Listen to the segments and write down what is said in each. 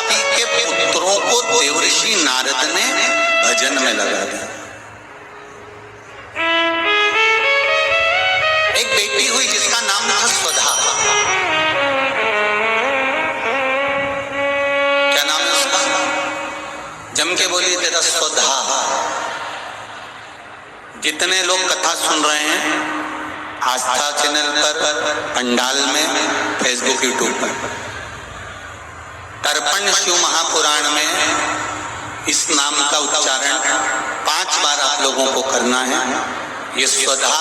प्रजापति के पुत्रों को देवर्षि नारद ने भजन में लगा दिया। एक बेटी हुई जिसका नाम था स्वधा। क्या नाम है उसका? जम के बोलिए तेरा स्वधा। जितने लोग कथा सुन रहे हैं आस्था चैनल पर, पंडाल में, फेसबुक, यूट्यूब पर, तर्पण शिव महापुराण में इस नाम का उच्चारण 5 बार आप लोगों को करना है। ये स्वधा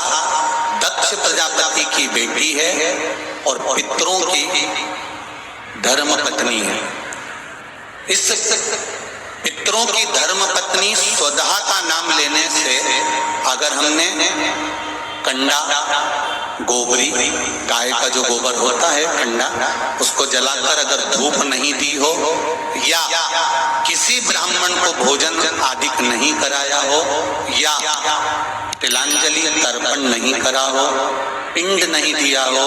दक्ष प्रजापति की बेटी है और पितरों की धर्म पत्नी है। इस पितरों की धर्म पत्नी स्वधा का नाम लेने से अगर हमने कंडा, गोबरी, गाय का जो गोबर होता है कंडा, उसको जलाकर अगर धूप नहीं दी हो या किसी ब्राह्मण को भोजन आदि नहीं कराया हो या तिलांजलि तर्पण नहीं करा हो, पिंड नहीं दिया हो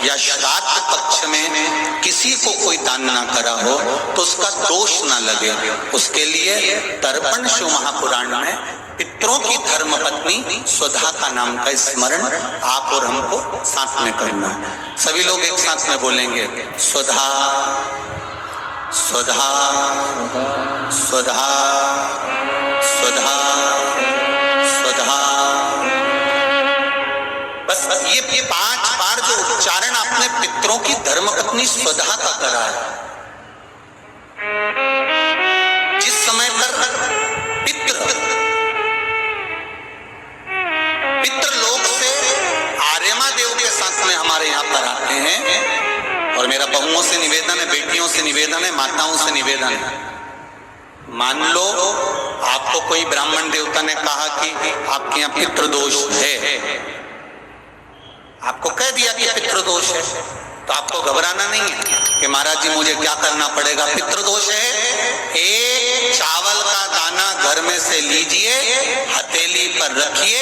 या श्राद्ध पक्ष में किसी को कोई दान ना करा हो तो उसका दोष ना लगे, उसके लिए तर्पण शिव महापुराण में पितरों की धर्मपत्नी स्वधा का नाम का स्मरण आप और हमको साथ में करना है। सभी लोग एक साथ में बोलेंगे स्वधा स्वधा स्वधा स्वधा स्वधा। बस ये 5 बार जो उच्चारण आपने पितरों की धर्मपत्नी स्वधा का करा है, जिस समय पर पितृलोक से आर्यमा देव के साथ में हमारे यहाँ पर आते हैं। और मेरा बहुओं से निवेदन है, बेटियों से निवेदन है, माताओं से निवेदन है, मान लो आपको कोई ब्राह्मण देवता ने कहा कि आपके यहाँ पितृदोष है, आपको कह दिया कि पितृदोष है, तो आपको घबराना नहीं है कि महाराज जी मुझे क्या करना पड़ेगा। पितृदोष है, एक चावल का दाना घर में से लीजिए, हथेली पर रखिए,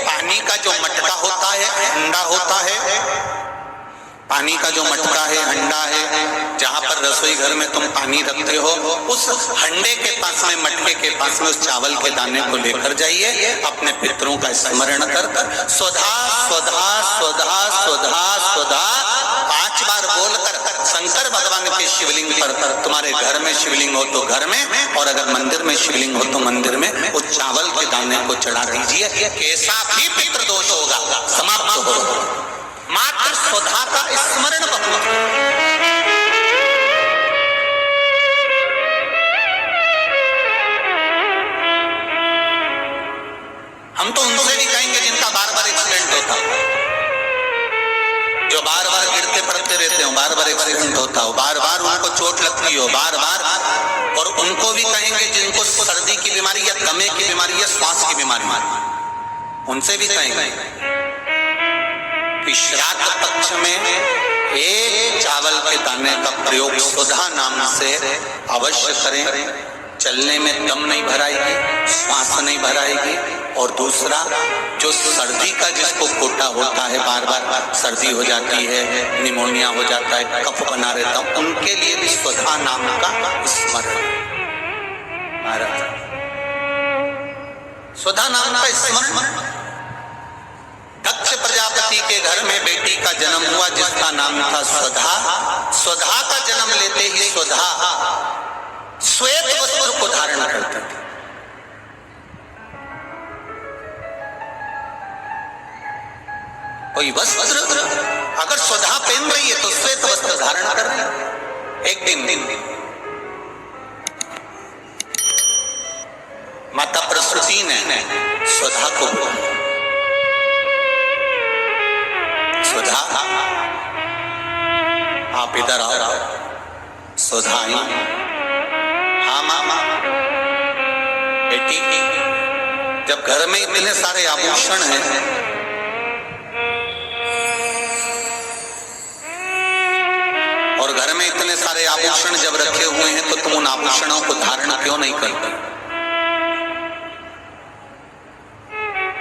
पानी का जो मटका होता है, हंडा होता है, पानी का जो मटका है, हंडा है, जहां पर रसोई घर में तुम पानी रखते हो, उस हंडे के पास में, मटके के पास में उस चावल के दाने को लेकर जाइए, अपने पितरों का स्मरण कर कर स्वधा स्वधा स्वधा स्वधा स्वधा 5 बार बोलकर शंकर भगवान के शिवलिंग पर, तुम्हारे घर में शिवलिंग हो तो घर में, और अगर मंदिर में शिवलिंग हो तो मंदिर में, उस चावल के दाने को चढ़ा दीजिए। कैसा भी पितृदोष होगा समाप्त हो, मात्र स्वधा का स्मरण बहुत। हम तो उनसे भी कहेंगे जिनका बार-बार एक्सीडेंट होता हो, जो बार-बार गिरते पड़ते रहते हो, बार-बार एक्सीडेंट होता हो, बार-बार उनको चोट लगती हो, बार-बार, और उनको भी कहेंगे जिनको सर्दी की बीमारी या दमे की बीमारी या श्वास की बीमारी, उनसे भी कहेंगे कि श्राद्ध पक्ष में एक चावल के दाने का प्रयोग स्वधा नाम से अवश्य करें। चलने में दम नहीं भराएगी, श्वास नहीं भराएगी। और दूसरा, जो सर्दी का जिसको कोटा होता है, बार बार सर्दी हो जाती है, निमोनिया हो जाता है, कफ बना रहता है, उनके लिए भी स्वधा नाम का स्मरण। स्वधा नाम का स्मरण। दक्ष प्रजापति के घर में बेटी का जन्म हुआ जिसका नाम था स्वधा। स्वधा का जन्म लेते ही स्वधा श्वेत वस्त्र को धारण करते थे। कोई वस्त्र अगर स्वधा पहन रही है तो श्वेत वस्त्र धारण कर रही है। एक दिन माता प्रसूति ने स्वधा को बोला, स्वधा आप इधर आओ। स्वधा आई, हाँ मामा। बेटी, जब घर में इतने सारे आभूषण हैं, और घर में इतने सारे आभूषण जब रखे हुए हैं, तो तुम उन आभूषणों को धारण क्यों नहीं करती?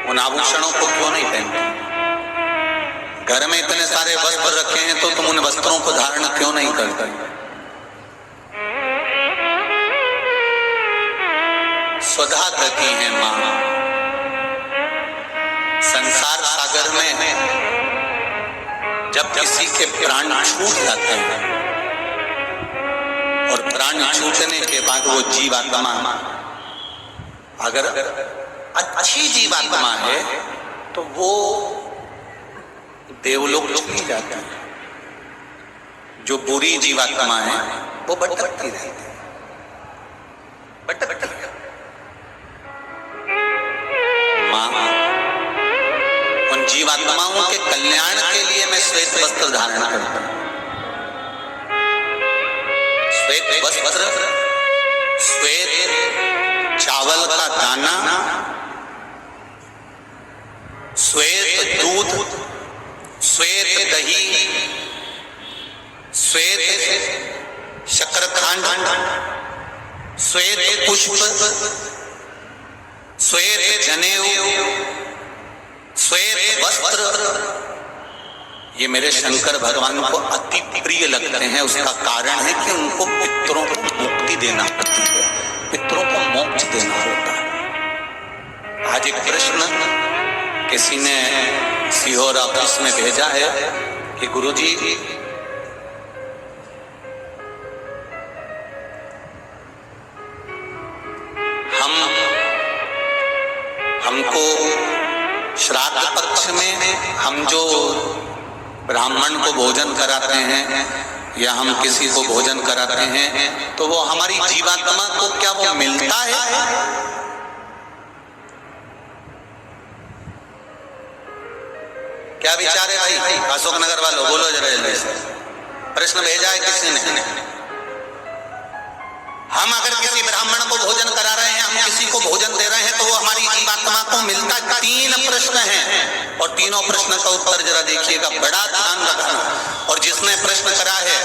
उन आभूषणों को क्यों नहीं पहनती? घर में इतने सारे वस्त्र रखे हैं तो तुम उन वस्त्रों को धारण क्यों नहीं करते? स्वधा दकी है माँ। संसार सागर में जब किसी के प्राण छूट जाते हैं और प्राण छूटने के बाद वो जीवात्मा अगर अच्छी जीवात्मा है तो वो देवलोक चली जाती है, जो बुरी जीवात्मा है वो भटकती रहती है, भटकती है। माँ उन जीवात्माओं के कल्याण के लिए मैं श्वेत वस्त्र धारण करता हूं। श्वेत वस्त्र, श्वेत चावल का दाना, श्वेत दूध, श्वेत दही, श्वेत शक्करखंड, श्वेत पुष्प, श्वेत जनेऊ, श्वेत वस्त्र, ये मेरे शंकर भगवान को अति प्रिय लगते हैं। उसका कारण है कि उनको पितरों को मुक्ति देना होती है, पितरों को मोक्ष देना होता है। आज एक प्रश्न किसी ने सीहोर ऑफिस में भेजा है कि गुरुजी हमको श्राद्ध पक्ष में हम जो ब्राह्मण को भोजन कराते हैं या हम किसी को भोजन कराते हैं तो वो हमारी जीवात्मा को क्या वो मिलता है? क्या विचार है भाई? अशोकनगर वालों बोलो जरा जल्दी से। प्रश्न भेजा है किसी ने। हम अगर किसी ब्राह्मण को भोजन करा रहे हैं, हम किसी को भोजन दे रहे हैं तो वो हमारी जीवात्मा को मिलता है। 3 प्रश्न हैं और तीनों प्रश्न का उत्तर जरा देखिएगा, बड़ा ध्यान रखना। और जिसने प्रश्न करा है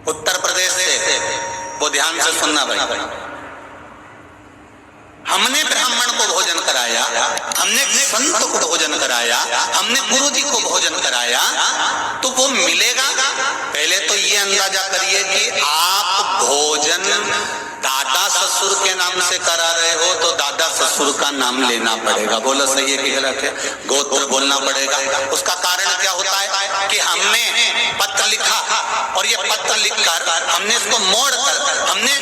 उत्तर प्रदेश से वो ध्यान से सुनना भाई। हमने ब्राह्मण को भोजन कराया, हमने संत को भोजन कराया, हमने गुरु जी को भोजन कराया तो वो मिलेगा। पहले तो ये अंदाजा करिए कि आप भोजन दादा ससुर के नाम से करा रहे हो तो दादा ससुर का नाम लेना पड़ेगा। बोलो सही है कि गलत है? गोत्र बोलना पड़ेगा। उसका कारण क्या होता है कि हमने पत्र लिखा और ये पत्र लिखकर हमने इसको मोड़ कर हमने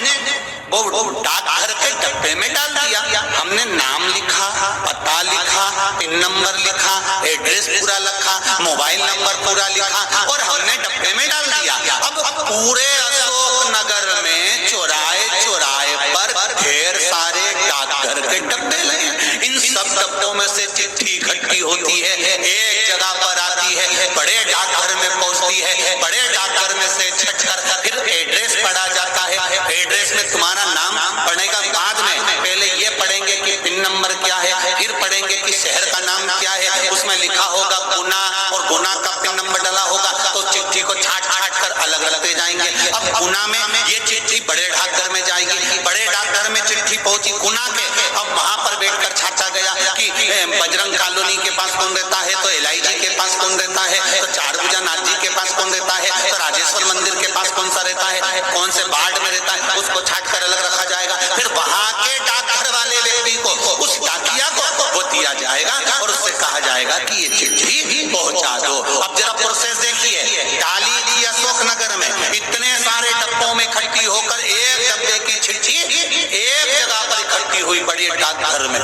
वो डाकघर के डब्बे में डाल दिया। हमने नाम लिखा, पता लिखा, पिन नंबर लिखा, एड्रेस पूरा लिखा, मोबाइल नंबर पूरा लिखा और हमने डब्बे में डाल दिया। अब पूरे अशोकनगर में चौराहे चौराहे पर ढेर सारे डाकघर के डब्बे लगे। इन सब डब्बों में से चिट्ठी इकट्ठी होती है, एक जगह पर आती है, बड़े डाकघर में पहुंचती है, बड़े डाकघर में से छटकर फिर एड्रेस पढ़ा जाता है। एड्रेस में तुम्हारा नाम पढ़ेगा बाद में, पहले ये पढ़ेंगे कि पिन नंबर क्या है, फिर पढ़ेंगे कि शहर का नाम क्या है। उसमें लिखा होगा गुना और गुना का पिन नंबर डाला होगा तो चिट्ठी को छाट छाट कर अलग रखते जाएंगे। अब गुना में ये चिट्ठी बड़े डाकघर में जाएगी, बड़े डाकघर में चिट्ठी पहुंची गुना के। अब वहां पर बैठकर छाटा गया कि बजरंग कॉलोनी के पास कौन रहता है, तो एलआईजी के पास कौन रहता है, तो चारभुजा नाथ जी के पास कौन रहता है, तो राजेश्वर मंदिर के पास कौन सा रहता है, कौन से वार्ड में रहता है, उसको छाट कर अलग रखा जाएगा। फिर वहां के डाकघर वाले व्यक्ति को, उस डाकिया को वो दिया जाएगा और उससे कहा जाएगा कि ये चिट्ठी पहुंचा दो। अब जरा प्रोसेस देखिए, डाली थी अशोकनगर में, इतने सारे डब्बों में इकट्ठी होकर एक डब्बे की चिट्ठी एक जगह पर इकट्ठी हुई बड़ी डाकघर में,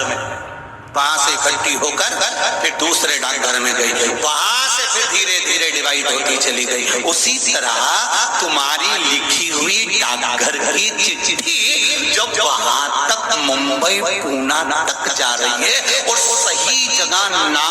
वहां से इकट्ठी होकर फिर दूसरे डाकघर में गई, वहां से फिर धीरे धीरे डिवाइड होती चली गई। उसी तरह तुम्हारी लिखी हुई डाकघर की चिट्ठी जब वहां तक मुंबई पूना तक जा रही है और सही जगह ना